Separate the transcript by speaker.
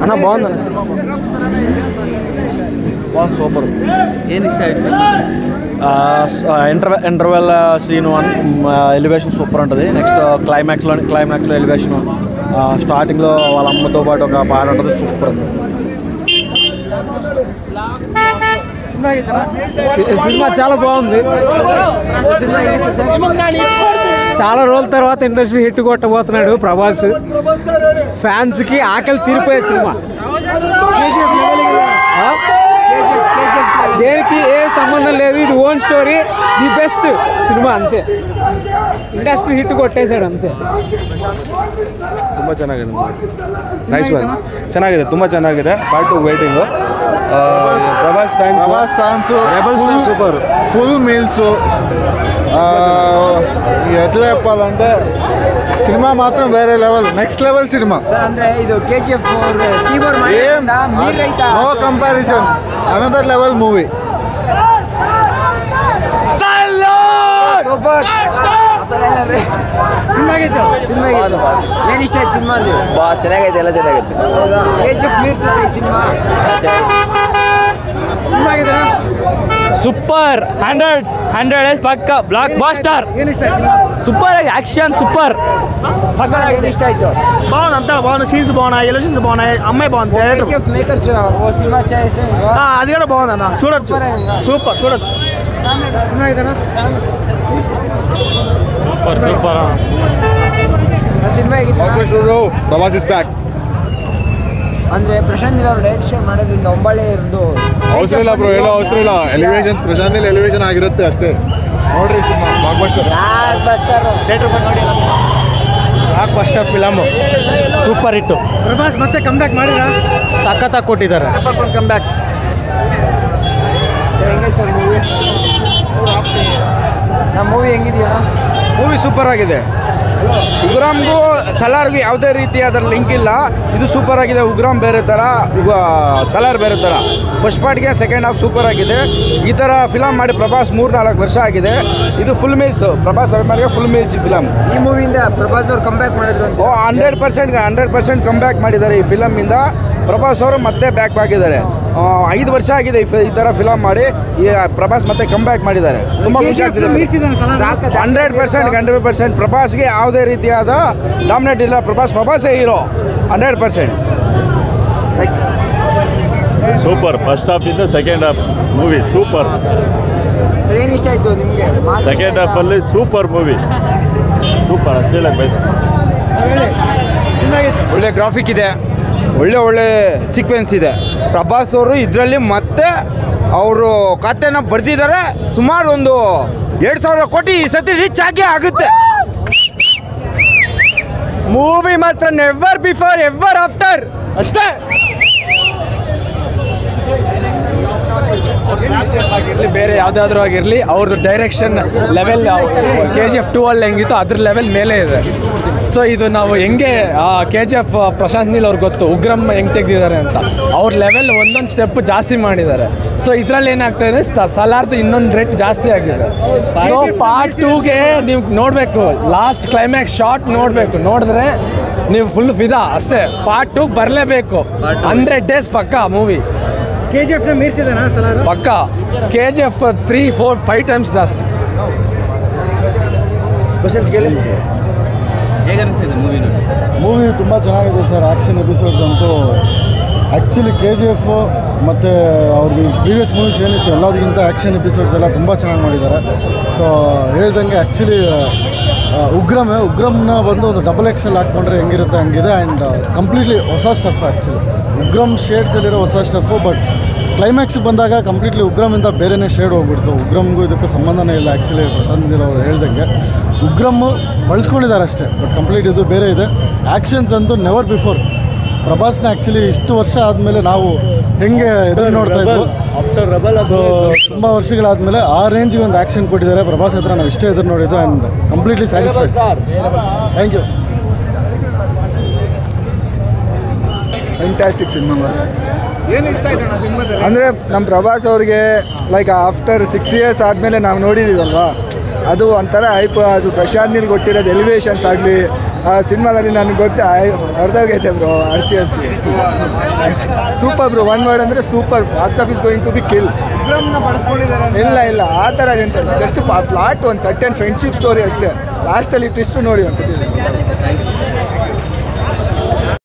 Speaker 1: ಅಣ್ಣ ಬಾగుಂದ ಸೂಪರ್.
Speaker 2: ಏನು ಇಷ್ಟ ಆಯ್ತು?
Speaker 1: ఇంటర్వెల్ సీన్ 1 ఎలివేషన్ సూపర్ ఉంటుంది. నెక్స్ట్ క్లైమాక్స్లో ఎలివేషన్ స్టార్టింగ్లో వాళ్ళ అమ్మతో పాటు ఒక పాట ఉంటుంది, సూపర్ ఉంది.
Speaker 3: సినిమా చాలా బాగుంది. చాలా రోజుల తర్వాత ఇండస్ట్రీ హిట్ కొట్టబోతున్నాడు ప్రభాస్. ఫ్యాన్స్కి ఆకలి తీరిపోయే సినిమా. దేనికి ఏ సంబంధం లేదు, ఇది own story, the best cinema అంతే. ఇండస్ట్రీ హిట్ కొట్టేశాడు అంతే.
Speaker 1: ತುಂಬ ಚೆನ್ನಾಗಿದೆ, ನೈಸ್ ಒನ್, ಚೆನ್ನಾಗಿದೆ, ತುಂಬ ಚೆನ್ನಾಗಿದೆ. Part 2 waiting. Prabhas fans super,
Speaker 4: full meals. ఎట్లా చెప్పాలంటే సినిమా మాత్రం వేరే లెవెల్, నెక్స్ట్ లెవెల్ సినిమా.
Speaker 2: ಅಂದ್ರೆ ಇದು KGF
Speaker 4: no comparison, another level movie.
Speaker 2: Super. Cinema ಏನು ಇಷ್ಟ ಆಯ್ತು ಸಿನಿಮಾಲ್ಲಿ?
Speaker 5: ಚೆನ್ನಾಗೈತೆ, ಎಲ್ಲ ಚೆನ್ನಾಗೈತೆ.
Speaker 2: KGF ಮೀರ್ಸುತ್ತೆ ಈ ಸಿನಿಮಾ.
Speaker 3: ಸೂಪರ್. 100 ಪಕ್ಕ blockbuster. Super action, super.
Speaker 2: ಏನು ఇಷ್ಟ ಆಯ್ತು?
Speaker 1: బాగుంది, అంతా బాగుంది. సీన్స్ బాగున్నాయి, ఎలివేషన్స్ బాగున్నాయి, అమ్మాయి బాగుంది.
Speaker 2: KGF మేకర్స్ ఓ సినిమా చేస్తే
Speaker 1: అది కూడా బాగుంది అన్న, చూడొచ్చు, సూపర్, చూడొచ్చు.
Speaker 2: సినిమా ಇದೆನಾ?
Speaker 1: సూపర్.
Speaker 2: ಸಿನಿಮಾ ಹೇಗಿತ್ತು?
Speaker 4: Prabhas is back.
Speaker 2: ಅಂದ್ರೆ ಪ್ರಶಾಂತ್ ನೀಲ್ ಅವರು ಡೈರೆಕ್ಷನ್ ಮಾಡೋದ್ರಿಂದ ಒಂಬಳೆ ಇರೋದು
Speaker 4: ಅವಸರ ಇಲ್ಲ ಬ್ರೋ, ಏನೋ ಅವಸರ ಇಲ್ಲ. ಎಲಿವೇಶನ್ಸ್ ಪ್ರಶಾಂತ್ ನೀಲ್ ಎಲಿವೇಶನ್ ಆಗಿರುತ್ತೆ ಅಷ್ಟೇ. ನೋಡ್ರಿ cinema blockbuster.
Speaker 1: Blockbuster film, super hit.
Speaker 3: Prabhas ಮತ್ತೆ ಕಮ್ ಬ್ಯಾಕ್ ಮಾಡಿರಾ?
Speaker 1: ಸಖತ್ತಾಗಿ ಕೊಟ್ಟಿದ್ದಾರೆ. 100% ಕಮ್ ಬ್ಯಾಕ್.
Speaker 2: ಹೆಂಗೆ ಸರ್ ಮೂವಿ? ನಮ್ಮ ಮೂವಿ ಹೆಂಗಿದೆಯಾ?
Speaker 1: ಮೂವಿ ಸೂಪರ್ ಆಗಿದೆ. ಉಗ್ರಾಮ್ಗೂ ಸಲಾರ್ಗೂ ಯಾವುದೇ ರೀತಿ ಅದರ ಲಿಂಕ್ ಇಲ್ಲ. ಇದು ಸೂಪರ್ ಆಗಿದೆ. ಉಗ್ರಾಮ್ ಬೇರೆ ಥರ, ಸಲಾರ್ ಬೇರೆ ಥರ. ಫಸ್ಟ್ ಪಾರ್ಟ್ಗೆ ಸೆಕೆಂಡ್ ಹಾಫ್ ಸೂಪರ್ ಆಗಿದೆ. ಈ ಥರ ಫಿಲಮ್ ಮಾಡಿ ಪ್ರಭಾಸ್ 3-4 ವರ್ಷ ಆಗಿದೆ. ಇದು ಫುಲ್ ಮೀಲ್ಸ್, ಪ್ರಭಾಸ್ ಅಭಿಮಾನಿಗೆ ಫುಲ್ ಮೀಲ್ಸ್ ಈ ಫಿಲಮ್.
Speaker 2: ಈ ಮೂವಿಯಿಂದ ಪ್ರಭಾಸ್ ಅವರು ಕಮ್ ಬ್ಯಾಕ್ ಮಾಡಿದ್ರು ಅಂತ?
Speaker 1: 100% ಕಮ್ ಬ್ಯಾಕ್ ಮಾಡಿದ್ದಾರೆ ಈ ಫಿಲಮ್ಮಿಂದ. ಪ್ರಭಾಸ್ ಅವರು ಮತ್ತೆ ಬ್ಯಾಕ್ ಆಗಿದ್ದಾರೆ. 5 ವರ್ಷ ಆಗಿದೆ ಈ ಥರ ಫಿಲಮ್ ಮಾಡಿ. ಈ ಪ್ರಭಾಸ್ ಮತ್ತೆ ಕಮ್ ಬ್ಯಾಕ್ ಮಾಡಿದ್ದಾರೆ. ತುಂಬ ಖುಷಿ ಆಗ್ತಿದೆ. 100% ಪ್ರಭಾಸ್ಗೆ ಯಾವುದೇ ರೀತಿಯಾದ ಡಾಮಿನೇಟ್ ಇಲ್ಲ. ಪ್ರಭಾಸೇ ಹೀರೋ 100%.
Speaker 6: ಸೂಪರ್. ಫಸ್ಟ್ ಹಾಫ್ ಇಂದ second half movie super.
Speaker 2: Sir ಏನು ಇಷ್ಟ ಆಯಿತು ನಿಮಗೆ?
Speaker 6: ಸೆಕೆಂಡ್ ಹಾಫಲ್ಲಿ ಸೂಪರ್ ಮೂವಿ, ಸೂಪರ್. ಅಷ್ಟೇ
Speaker 1: ಒಳ್ಳೆ ಗ್ರಾಫಿಕ್ ಇದೆ, ಒಳ್ಳೆ ಸೀಕ್ವೆನ್ಸ್ ಇದೆ. ಪ್ರಭಾಸ್ ಅವರು ಇದರಲ್ಲಿ ಮತ್ತೆ ಅವರು ಕಥೆನ ಬರೆದಿದ್ದಾರೆ. ಸುಮಾರು ಒಂದು 2,000 ಕೋಟಿ ಈ ಸತಿ ರೀಚ್ ಆಗೇ ಆಗುತ್ತೆ. ಮೂವಿ ಮಾತ್ರ ನೆವರ್ ಬಿಫೋರ್ ಎವರ್ ಆಫ್ಟರ್ ಅಷ್ಟೇ.
Speaker 3: ಆಗಿರಲಿ, ಬೇರೆ ಯಾವುದಾದ್ರೂ ಆಗಿರಲಿ, ಅವ್ರದ್ದು ಡೈರೆಕ್ಷನ್ ಲೆವೆಲ್ KGF 2 ಅಲ್ಲಿ ಹೆಂಗಿತ್ತು ಅದ್ರ ಲೆವೆಲ್ ಮೇಲೆ ಇದೆ. ಸೊ ಇದು ನಾವು ಹೆಂಗೆ KGF ಪ್ರಶಾಂತ್ ನೀಲ್ ಅವ್ರಿಗೆ ಗೊತ್ತು ಉಗ್ರಂ ಹೆಂಗೆ ತೆಗೆದಿದ್ದಾರೆ ಅಂತ. ಅವ್ರ ಲೆವೆಲ್ ಒಂದೊಂದು ಸ್ಟೆಪ್ ಜಾಸ್ತಿ ಮಾಡಿದ್ದಾರೆ. ಸೊ ಇದರಲ್ಲಿ ಏನಾಗ್ತಾ ಇದೆ, ಸಲಾರ್ದು ಇನ್ನೊಂದು ರೇಟ್ ಜಾಸ್ತಿ ಆಗಿದೆ. ಸೊ ಪಾರ್ಟ್ 2ಗೆ ನೀವು ನೋಡಬೇಕು, ಲಾಸ್ಟ್ ಕ್ಲೈಮ್ಯಾಕ್ಸ್ ಶಾರ್ಟ್ ನೋಡಬೇಕು. ನೋಡಿದ್ರೆ ನೀವು ಫುಲ್ ಫಿದಾ ಅಷ್ಟೇ. ಪಾರ್ಟ್ 2 ಬರಲೇಬೇಕು. 100 days ಪಕ್ಕ ಮೂವಿ.
Speaker 2: KGF ಮೀರ್ಸಿದಾನ ಸಲಾರ್?
Speaker 3: ಪಕ್ಕ. KGF 3, 4, 5 ಟೈಮ್ಸ್ ಜಾಸ್ತಿ.
Speaker 2: ಹೇಗೆ ಅನಿಸಿದೆ ಮೂವಿನ?
Speaker 4: ಮೂವಿ ತುಂಬ ಚೆನ್ನಾಗಿದೆ ಸರ್. ಆ್ಯಕ್ಷನ್ ಎಪಿಸೋಡ್ಸ್ ಅಂತೂ ಆ್ಯಕ್ಚುಲಿ KGF ಮತ್ತು ಅವ್ರದ್ದು ಪ್ರೀವಿಯಸ್ ಮೂವೀಸ್ ಏನಿತ್ತು ಎಲ್ಲದಕ್ಕಿಂತ ಆ್ಯಕ್ಷನ್ ಎಪಿಸೋಡ್ಸ್ ಎಲ್ಲ ತುಂಬ ಚೆನ್ನಾಗಿ ಮಾಡಿದ್ದಾರೆ. ಸೊ ಹೇಳ್ದಂಗೆ ಆ್ಯಕ್ಚುಲಿ ಉಗ್ರಮ್ನ ಬಂದು ಒಂದು XXL ಹಾಕ್ಕೊಂಡ್ರೆ ಹೆಂಗಿರುತ್ತೆ ಹಂಗಿದೆ. ಆ್ಯಂಡ್ ಕಂಪ್ಲೀಟ್ಲಿ ಹೊಸ ಸ್ಟಫ್. ಆ್ಯಕ್ಚುಲಿ ಉಗ್ರಮ್ ಶೇಡ್ಸಲ್ಲಿರೋ ಹೊಸ ಸ್ಟಫು. ಬಟ್ ಕ್ಲೈಮ್ಯಾಕ್ಸ್ಗೆ ಬಂದಾಗ ಕಂಪ್ಲೀಟ್ಲಿ ಉಗ್ರಮಿಂದ ಬೇರೆಯೇ ಶೇಡ್ ಹೋಗ್ಬಿಡ್ತು. ಉಗ್ರಮ್ಗೂ ಇದಕ್ಕೂ ಸಂಬಂಧನೇ ಇಲ್ಲ. ಆ್ಯಕ್ಚುಲಿ ಪ್ರಶಾಂತ್ ನೀಲ್ ಅವರು ಹೇಳ್ದಂಗೆ ಉಗ್ರಮ್ಮು ಬಳಸ್ಕೊಂಡಿದ್ದಾರೆ ಅಷ್ಟೇ, ಬಟ್ ಕಂಪ್ಲೀಟ್ ಇದು ಬೇರೆ ಇದೆ. ಆ್ಯಕ್ಷನ್ಸ್ ಅಂತೂ ನೆವರ್ ಬಿಫೋರ್. ಪ್ರಭಾಸ್ನ ಆ್ಯಕ್ಚುಲಿ ಇಷ್ಟು ವರ್ಷ ಆದಮೇಲೆ ನಾವು ಹೆಂಗೆ ಎದುರು ನೋಡ್ತಾ ಇದ್ವು. ಸೊ ತುಂಬ ವರ್ಷಗಳಾದಮೇಲೆ ಆ ರೇಂಜಿಗೆ ಒಂದು ಆ್ಯಕ್ಷನ್ ಕೊಟ್ಟಿದ್ದಾರೆ ಪ್ರಭಾಸ್ ಹತ್ರ. ನಾವು ಇಷ್ಟೇ ಎದುರು ನೋಡಿದ್ದು and completely satisfied. Thank you.
Speaker 1: Fantastic cinema ಮಾತ್ರ. ಅಂದರೆ ನಮ್ಮ ಪ್ರಭಾಸ್ ಅವ್ರಿಗೆ ಲೈಕ್ ಆಫ್ಟರ್ 6 years ಆದಮೇಲೆ ನಾವು ನೋಡಿದ್ದೀವಲ್ವಾ, ಅದು ಒಂಥರ ಹೈಪ್. ಅದು ಪ್ರಶಾಂತ್ ನೀಲ್ ಕೊಟ್ಟಿರೋದು ಎಲಿವೇಶನ್ಸ್ ಆಗಲಿ,
Speaker 7: ಆ ಸಿನಿಮಾದಲ್ಲಿ ನನಗೆ ಗೊತ್ತಾ ಅರ್ಧೋಗೈತೆ ಬ್ರೋ ಅರ್ಚಿ ಸೂಪರ್ ಬ್ರೋ ಒನ್ ವರ್ಡ್ ಅಂದರೆ super box office going to be kill. ಇಲ್ಲ ಆ ಥರ ಎಂತ ಜಸ್ಟ್ ಪ್ಲಾಟ್ ಒಂದು ಸರ್ಟನ್ ಫ್ರೆಂಡ್ಶಿಪ್ ಸ್ಟೋರಿ ಅಷ್ಟೇ. ಲಾಸ್ಟಲ್ಲಿ ಟ್ವಿಸ್ಟ್ ನೋಡಿ ಒಂದು ಸತಿ.